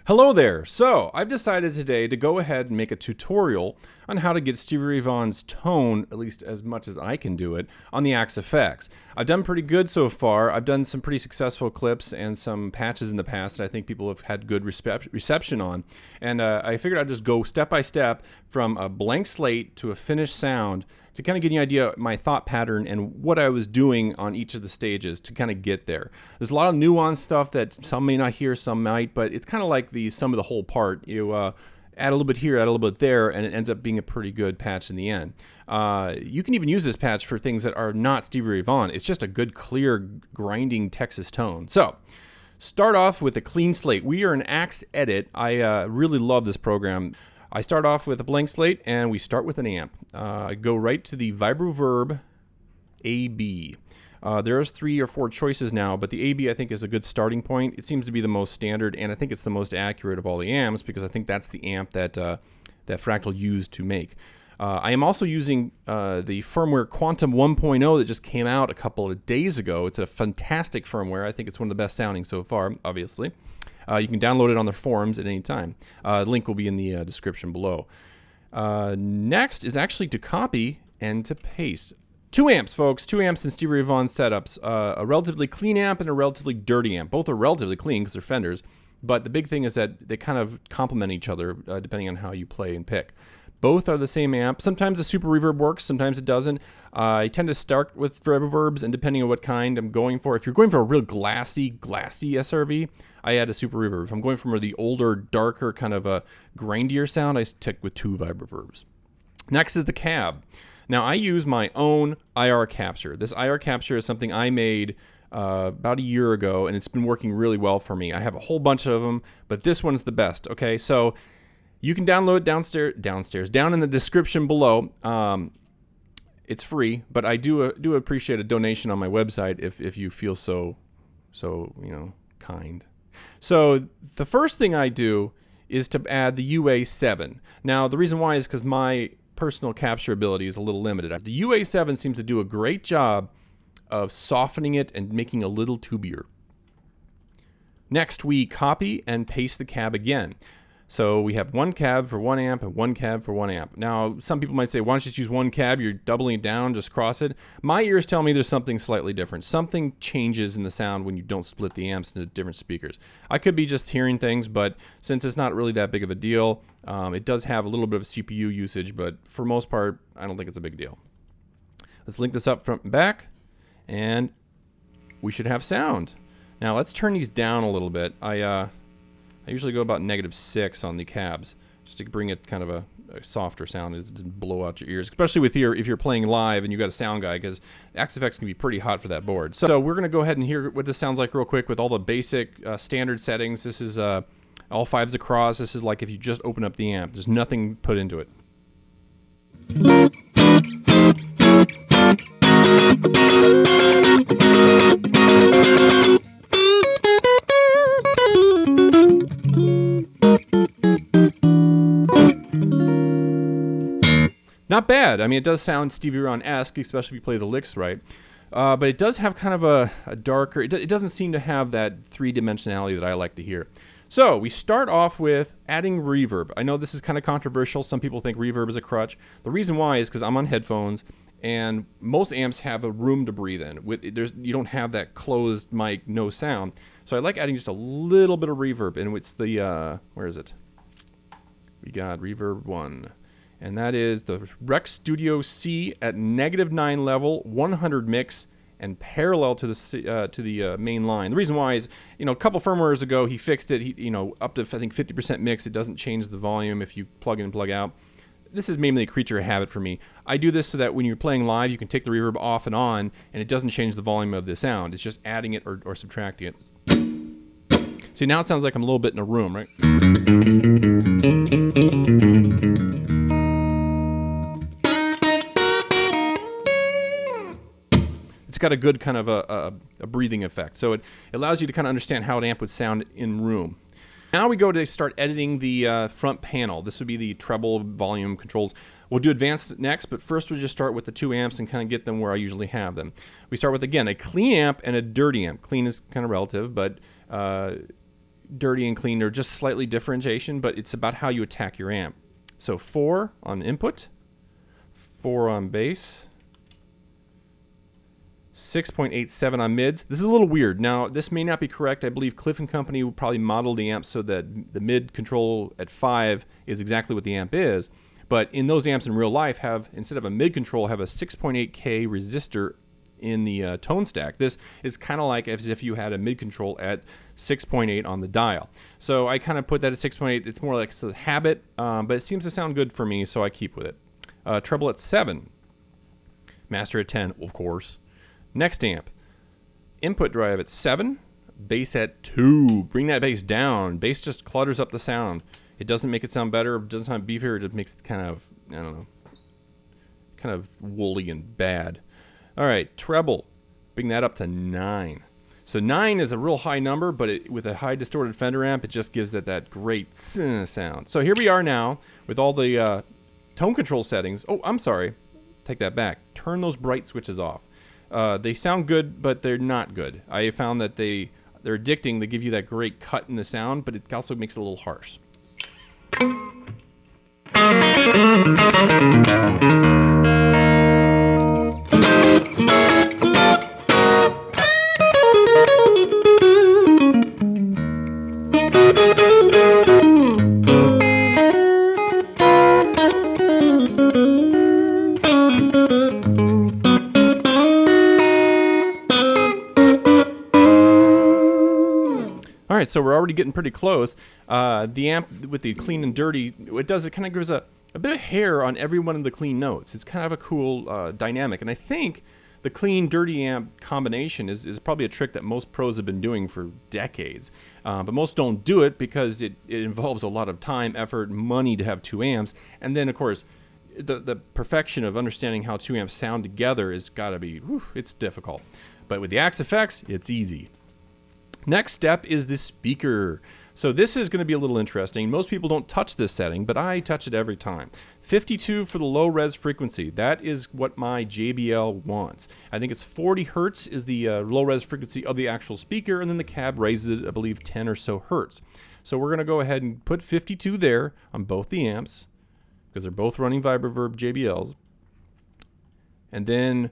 Hello there! So, I've decided today to go ahead and make a tutorial on how to get Stevie Vaughan's tone, at least as much as I can do it, on the Axe FX. I've done pretty good so far. I've done some pretty successful clips and some patches in the past that I think people have had good reception on. And I figured I'd just go step by step from a blank slate to a finished sound to kind of get an idea of my thought pattern and what I was doing on each of the stages to kind of get there. There's a lot of nuanced stuff that some may not hear, some might, but it's kind of like the sum of the whole part. You add a little bit here, add a little bit there, and it ends up being a pretty good patch in the end. You can even use this patch for things that are not Stevie Vaughan. It's just a good, clear, grinding Texas tone. So, start off with a clean slate. We are in Axe Edit. I really love this program. I start off with a blank slate, and we start with an amp. I go right to the Reverb AB. There's 3 or 4 choices now, but the AB I think is a good starting point. It seems to be the most standard, and I think it's the most accurate of all the amps because I think that's the amp that that Fractal used to make. I am also using the firmware Quantum 1.0 that just came out a couple of days ago. It's a fantastic firmware. I think it's one of the best sounding so far, obviously. You can download it on the forums at any time. The link will be in the description below. Next is actually to copy and to paste. 2 amps, folks. 2 amps in Stevie Vaughan setups. A relatively clean amp and a relatively dirty amp. Both are relatively clean because they're Fenders, but the big thing is that they kind of complement each other depending on how you play and pick. Both are the same amp. Sometimes the super reverb works, sometimes it doesn't. I tend to start with reverbs, and depending on what kind I'm going for. If you're going for a real glassy SRV, I add a super reverb. If I'm going for the older, darker, kind of a grindier sound, I stick with 2 reverbs. Next is the cab. Now, I use my own IR capture. This IR capture is something I made about a year ago, and it's been working really well for me. I have a whole bunch of them, but this one's the best, okay? So you can download it down in the description below. It's free, but I do appreciate a donation on my website if you feel so kind. So the first thing I do is to add the UA7. Now the reason why is because my personal capture ability is a little limited. The UA7 seems to do a great job of softening it and making it a little tubier. Next, we copy and paste the cab again. So we have 1 cab for 1 amp and 1 cab for 1 amp. Now, some people might say, why don't you just use 1 cab? You're doubling it down, just cross it. My ears tell me there's something slightly different. Something changes in the sound when you don't split the amps into different speakers. I could be just hearing things, but since it's not really that big of a deal, it does have a little bit of CPU usage, but for most part, I don't think it's a big deal. Let's link this up front and back, and we should have sound. Now, let's turn these down a little bit. I usually go about -6 on the cabs, just to bring it kind of a softer sound. It doesn't blow out your ears, especially with if you're playing live and you got a sound guy, because Axe FX can be pretty hot for that board. So we're going to go ahead and hear what this sounds like real quick with all the basic standard settings. This is all 5s across. This is like if you just open up the amp. There's nothing put into it. Not bad. I mean, it does sound Stevie Vaughan-esque, especially if you play the licks right. But it does have kind of a darker... It doesn't seem to have that 3-dimensionality that I like to hear. So, we start off with adding reverb. I know this is kind of controversial. Some people think reverb is a crutch. The reason why is because I'm on headphones, and most amps have a room to breathe in. You don't have that closed mic, no sound. So I like adding just a little bit of reverb, and it's the... where is it? We got Reverb 1. And that is the Rec Studio C at -9 level, 100 mix, and parallel to the main line. The reason why is, a couple firmwares ago he fixed it. Up to I think 50% mix. It doesn't change the volume if you plug in and plug out. This is mainly a creature of habit for me. I do this so that when you're playing live, you can take the reverb off and on, and it doesn't change the volume of the sound. It's just adding it or subtracting it. See, now it sounds like I'm a little bit in a room, right? It's got a good kind of a breathing effect. So it allows you to kind of understand how an amp would sound in room. Now we go to start editing the front panel. This would be the treble volume controls. We'll do advanced next, but first we'll just start with the 2 amps and kind of get them where I usually have them. We start with, again, a clean amp and a dirty amp. Clean is kind of relative, but dirty and clean are just slightly differentiation, but it's about how you attack your amp. So 4 on input, 4 on bass, 6.87 on mids. This is a little weird. Now, this may not be correct. I believe Cliff & Company would probably model the amp so that the mid control at 5 is exactly what the amp is. But in those amps in real life have, instead of a mid control, have a 6.8K resistor in the tone stack. This is kind of like as if you had a mid control at 6.8 on the dial. So I kind of put that at 6.8. It's more like it's a habit, but it seems to sound good for me, so I keep with it. Treble at 7. Master at 10, of course. Next amp, input drive at 7, bass at 2. Bring that bass down. Bass just clutters up the sound. It doesn't make it sound better. It doesn't sound beefier. It just makes it kind of, I don't know, kind of woolly and bad. All right, treble, bring that up to 9. So 9 is a real high number, but with a high distorted Fender amp, it just gives it that great sound. So here we are now with all the tone control settings. Oh, I'm sorry. Take that back. Turn those bright switches off. They sound good, but they're not good. I found that they're addicting. They give you that great cut in the sound, but it also makes it a little harsh. All right, so we're already getting pretty close. The amp with the clean and dirty, it kind of gives a bit of hair on every one of the clean notes. It's kind of a cool dynamic. And I think the clean, dirty amp combination is probably a trick that most pros have been doing for decades. But most don't do it because it involves a lot of time, effort, money to have 2 amps. And then, of course, the perfection of understanding how 2 amps sound together has got to be, it's difficult. But with the Axe FX, it's easy. Next step is the speaker. So this is going to be a little interesting. Most people don't touch this setting, but I touch it every time. 52 for the low res frequency. That is what my JBL wants. I think it's 40 hertz is the low res frequency of the actual speaker, and then the cab raises it, I believe, 10 or so hertz. So we're going to go ahead and put 52 there on both the amps because they're both running Reverb JBLs. And then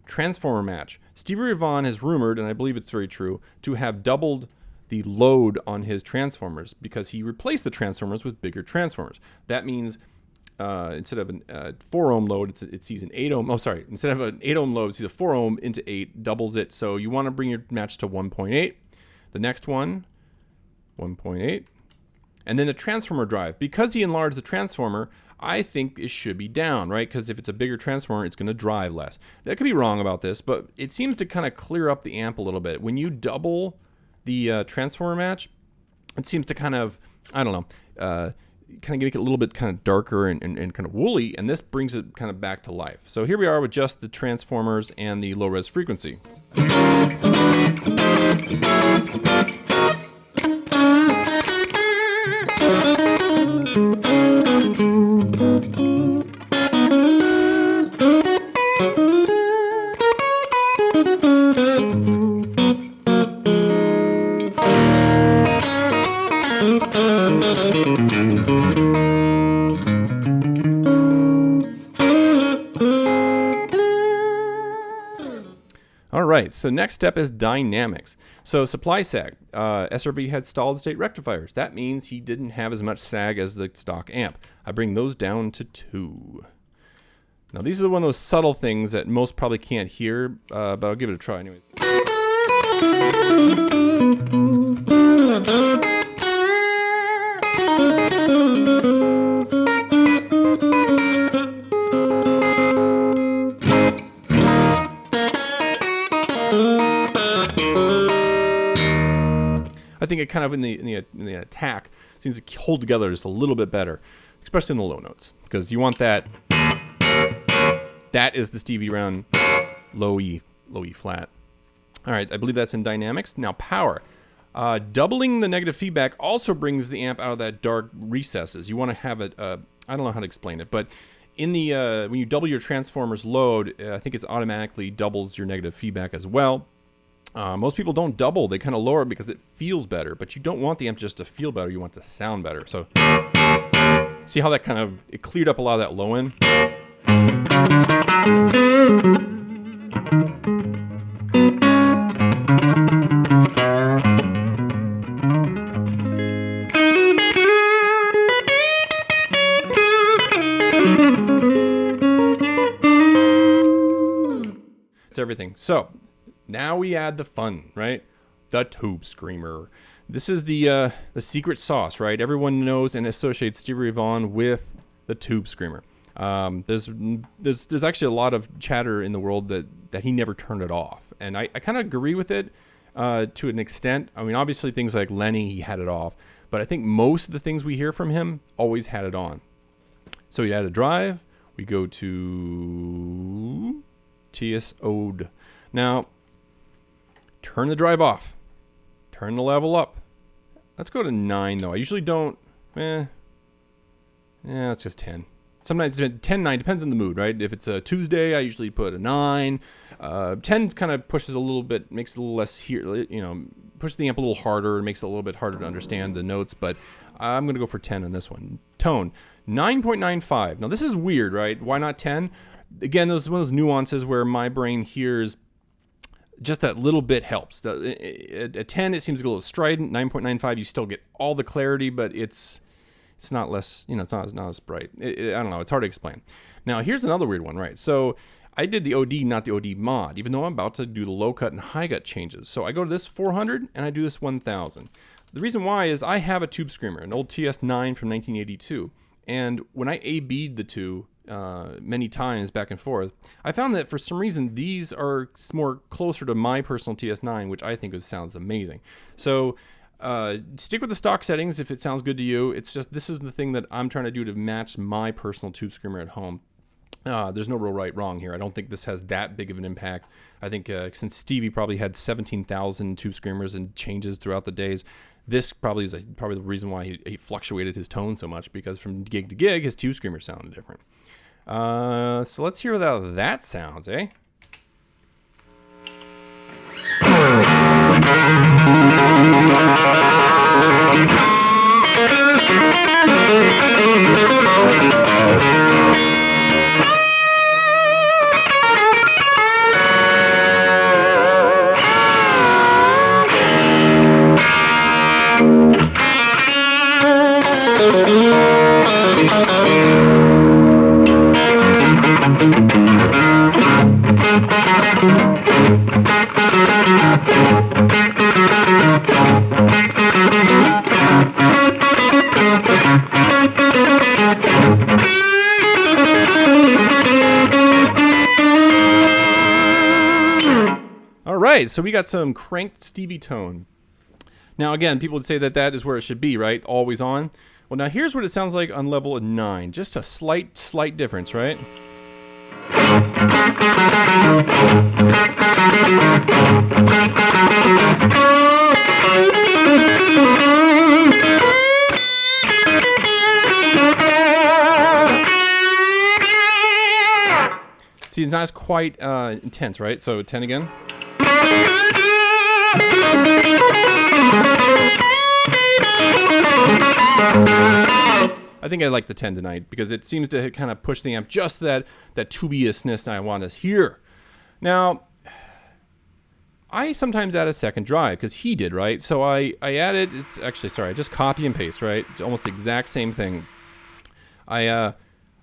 transformer match. Stevie Vaughan has rumored, and I believe it's very true, to have doubled the load on his transformers because he replaced the transformers with bigger transformers. That means instead of a 4 ohm load, it sees an 8 ohm. Oh, sorry. Instead of an 8 ohm load, it sees a 4 ohm into 8, doubles it. So you want to bring your match to 1.8. The next one, 1.8. And then the transformer drive. Because he enlarged the transformer, I think it should be down, right? Because if it's a bigger transformer, it's going to drive less. That could be wrong about this, but it seems to kind of clear up the amp a little bit. When you double the transformer match, it seems to kind of, I don't know, kind of make it a little bit kind of darker and kind of woolly, and this brings it kind of back to life. So here we are with just the transformers and the low-res frequency. All right, so next step is dynamics. So supply sag. SRV had solid state rectifiers. That means he didn't have as much sag as the stock amp. I bring those down to 2. Now these are one of those subtle things that most probably can't hear, but I'll give it a try anyway. I think it kind of in the attack seems to hold together just a little bit better, especially in the low notes, because you want that. That is the Stevie round low E flat. All right, I believe that's in dynamics. Now power. Doubling the negative feedback also brings the amp out of that dark recesses. You want to have it. I don't know how to explain it, but in the when you double your transformer's load, I think it automatically doubles your negative feedback as well. Most people don't double. They kind of lower it because it feels better. But you don't want the amp just to feel better. You want it to sound better. So see how that kind of, it cleared up a lot of that low end? It's everything. So now we add the fun, right? The tube screamer. This is the secret sauce, right? Everyone knows and associates Stevie Ray Vaughan with the tube screamer. There's actually a lot of chatter in the world that he never turned it off, and I kind of agree with it to an extent. I mean, obviously things like Lenny, he had it off, but I think most of the things we hear from him always had it on. So you add a drive. We go to TS Ode. Now, turn the drive off. Turn the level up. Let's go to 9 though. I usually don't. Yeah, it's just 10. Sometimes 10, 9, depends on the mood, right? If it's a Tuesday, I usually put a 9. 10 kind of pushes a little bit, makes it a little less here, you know, pushes the amp a little harder, makes it a little bit harder to understand the notes, but I'm going to go for 10 on this one. Tone, 9.95. Now this is weird, right? Why not 10? Again, those one of those nuances where my brain hears just that little bit helps. At 10, it seems a little strident. 9.95, you still get all the clarity, but it's not less, you know, it's not as bright. I don't know. It's hard to explain. Now, here's another weird one, right? So I did the OD, not the OD mod, even though I'm about to do the low cut and high cut changes. So I go to this 400 and I do this 1000. The reason why is I have a tube screamer, an old TS9 from 1982. And when I A-B'd the two many times back and forth, I found that for some reason these are more closer to my personal TS9, which I think sounds amazing. So stick with the stock settings if it sounds good to you. It's just, this is the thing that I'm trying to do to match my personal tube screamer at home. There's no real right wrong here. I don't think this has that big of an impact. I think since Stevie probably had 17,000 tube screamers and changes throughout the days, this probably is probably the reason why he fluctuated his tone so much, because from gig to gig, his tube screamer sounded different. So let's hear how that sounds, eh? So we got some cranked Stevie tone. Now again, people would say that that is where it should be, right? Always on. Well, now here's what it sounds like on level 9. Just a slight difference, right? See, it's not as quite intense, right? So 10 again. I think I like the 10 tonight because it seems to kind of push the amp just that tubiousness I want to hear. Now, I sometimes add a second drive because he did, right? So I added, it's actually, sorry, I just copy and paste, right? It's almost the exact same thing. I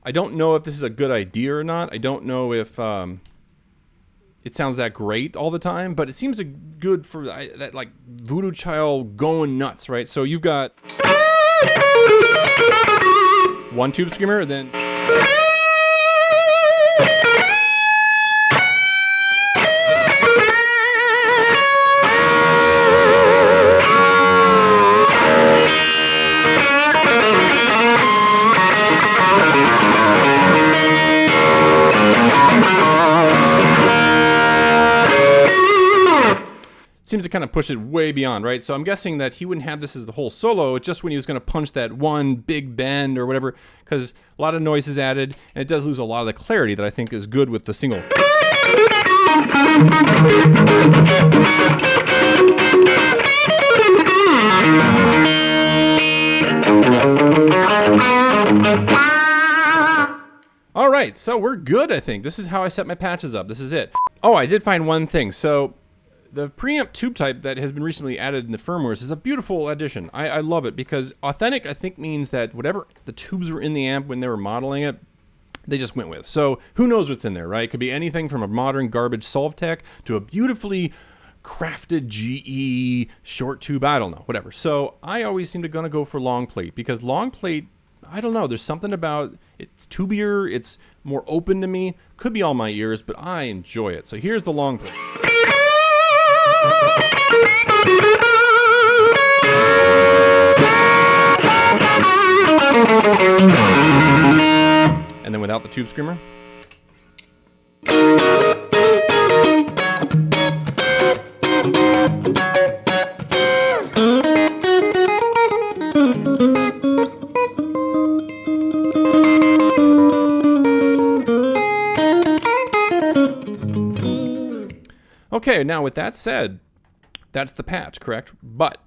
don't know if this is a good idea or not. I don't know if it sounds that great all the time, but it seems good for that like Voodoo Child going nuts, right? So you've got one tube screamer, then seems to kind of push it way beyond, right? So I'm guessing that he wouldn't have this as the whole solo, just when he was going to punch that one big bend or whatever, because a lot of noise is added, and it does lose a lot of the clarity that I think is good with the single. All right, so we're good, I think. This is how I set my patches up. This is it. Oh, I did find one thing. So the preamp tube type that has been recently added in the firmwares is a beautiful addition. I love it because authentic, I think, means that whatever the tubes were in the amp when they were modeling it, they just went with. So who knows what's in there, right? It could be anything from a modern garbage Solvtech to a beautifully crafted GE short tube, I don't know, whatever. So I always seem to gonna go for long plate because long plate, I don't know, there's something about it's tubier, it's more open to me. Could be all my ears, but I enjoy it. So here's the long plate. And then without the tube screamer. Okay, now with that said, that's the patch, correct? But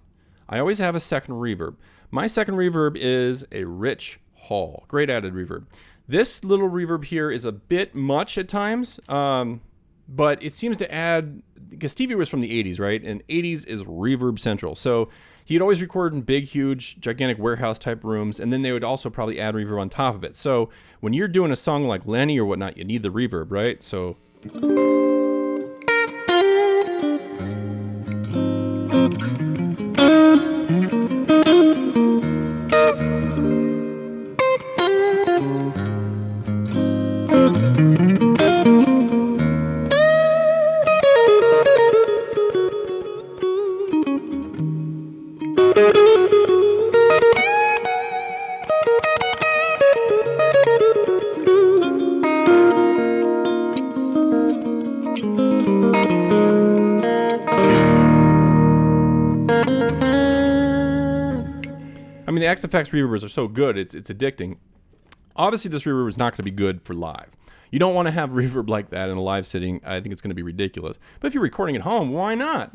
I always have a second reverb. My second reverb is a rich hall, great added reverb. This little reverb here is a bit much at times, but it seems to add, because Stevie was from the 80s, right? And 80s is reverb central. So he'd always record in big, huge, gigantic warehouse type rooms, and then they would also probably add reverb on top of it. So when you're doing a song like Lenny or whatnot, you need the reverb, right? So I mean, the XFX reverbers are so good, it's addicting. Obviously, this reverb is not going to be good for live. You don't want to have reverb like that in a live sitting. I think it's going to be ridiculous. But if you're recording at home, why not?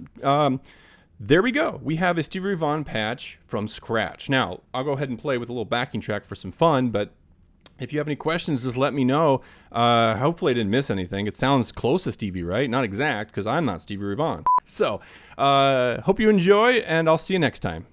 There we go. We have a Stevie Ray Vaughan patch from scratch. Now, I'll go ahead and play with a little backing track for some fun, but if you have any questions, just let me know. Hopefully I didn't miss anything. It sounds close to Stevie, right? Not exact, because I'm not Stevie Ray Vaughan. So, hope you enjoy, and I'll see you next time.